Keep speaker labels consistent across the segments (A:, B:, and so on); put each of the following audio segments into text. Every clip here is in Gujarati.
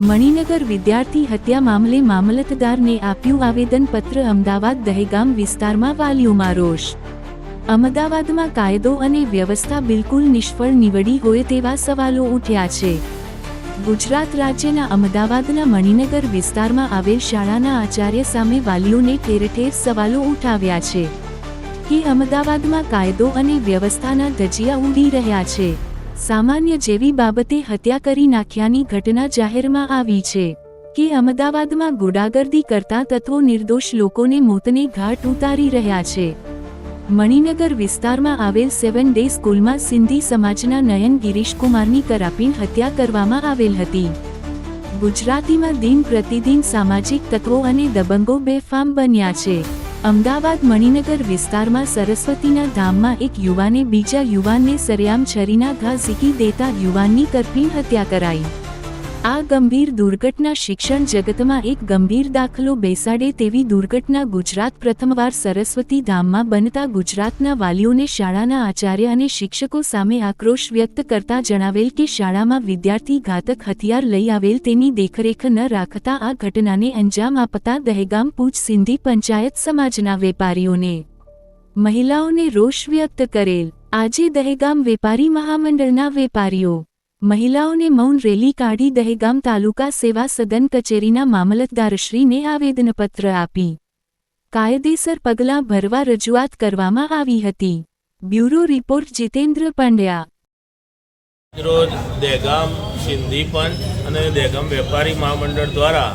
A: મણિનગર વિદ્યાર્થી હત્યા મામલે મામલતદારને આપ્યું આવેદનપત્ર। અમદાવાદ દહેગામ વિસ્તારમાં વાલીઓમાં રોષ। અમદાવાદમાં કાયદો અને વ્યવસ્થા બિલકુલ નિષ્ફળ નીવડી હોય તેવા સવાલો ઉઠ્યા છે। ગુજરાત રાજ્યના અમદાવાદના મણિનગર વિસ્તારમાં આવેલ શાળાના આચાર્ય સામે વાલીઓને ઠેર-ઠેર સવાલો ઉઠાવ્યા છે કે અમદાવાદમાં કાયદો અને વ્યવસ્થાના ધજિયા ઉડી રહ્યા છે। સામાન્ય જેવી બાબતે હત્યા કરી નાખ્યાની ઘટના જાહેરમાં આવી છે કે અમદાવાદમાં ગુંડાગર્દી કરતા તત્વો નિર્દોષ લોકોને મોતને ઘાટ ઉતારી રહ્યા છે। મણિનગર વિસ્તારમાં આવેલ 7 ડે સ્કૂલમાં સિંધી સમાજના નયન ગિરીશકુમારની કરાપીણ હત્યા કરવામાં આવેલ હતી। ગુજરાતીમાં દિન પ્રતિદિન સામાજિક તત્વો અને દબંગો બેફામ બન્યા છે। અમદાવાદ મણિનગર વિસ્તારમાં સરસ્વતીના ધામમાં એક યુવાને બીજા યુવાનને સરેઆમ છરીના ઘા ઝીકી દેતા યુવાનની કરપીણ હત્યા કરાઈ। આ ગંભીર દુર્ઘટના શિક્ષણ જગતમાં એક ગંભીર દાખલો બેસાડે તેવી દુર્ઘટના ગુજરાત પ્રથમવાર સરસ્વતી ધામમાં બનતા ગુજરાતના વાલીઓને શાળાના આચાર્ય અને શિક્ષકો સામે આક્રોશ વ્યક્ત કરતા જણાવેલ કે શાળામાં વિદ્યાર્થી ઘાતક હથિયાર લઈ આવેલ તેની દેખરેખ ન રાખતા આ ઘટનાને અંજામ આપતા દહેગામ પૂંચ સિંધી પંચાયત સમાજના વેપારીઓને મહિલાઓને રોષ વ્યક્ત કરેલ। આજે દહેગામ વેપારી મહામંડળના વેપારીઓ મહિલાઓને મૌન રેલી કાઢી દહેગામ તાલુકા સેવા સદન કચેરીના મામલતદારશ્રીને આવેદનપત્ર આપી કાયદેસર પગલાં ભરવા રજૂઆત કરવામાં આવી હતી। Bureau report Jitendra Pandya.
B: રોજ દહેગામ સિંધી પંચ અને દહેગામ વેપારી મહામંડળ દ્વારા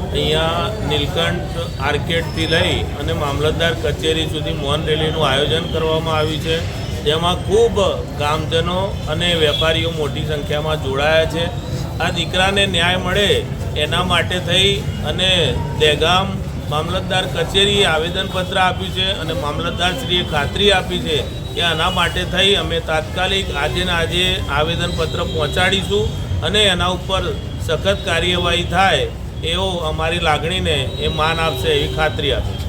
B: અહીંયા નીલકંઠ આર્કેડથી લઈ અને મામલતદાર કચેરી સુધી મૌન રેલીનું આયોજન કરવામાં આવ્યું છે, જેમાં ખૂબ ગામજનો અને વેપારીઓ મોટી સંખ્યામાં જોડાયા છે। આ દીકરાને ન્યાય મળે એના માટે થઈ અને દહેગામ મામલતદાર કચેરીએ આવેદનપત્ર આપ્યું છે અને મામલતદારશ્રીએ ખાતરી આપી છે કે આના માટે થઈ અમે તાત્કાલિક આજે આવેદનપત્ર પહોંચાડીશું અને એના ઉપર સખત કાર્યવાહી થાય એવો અમારી લાગણીને એ માન આપશે એવી ખાતરી આપી।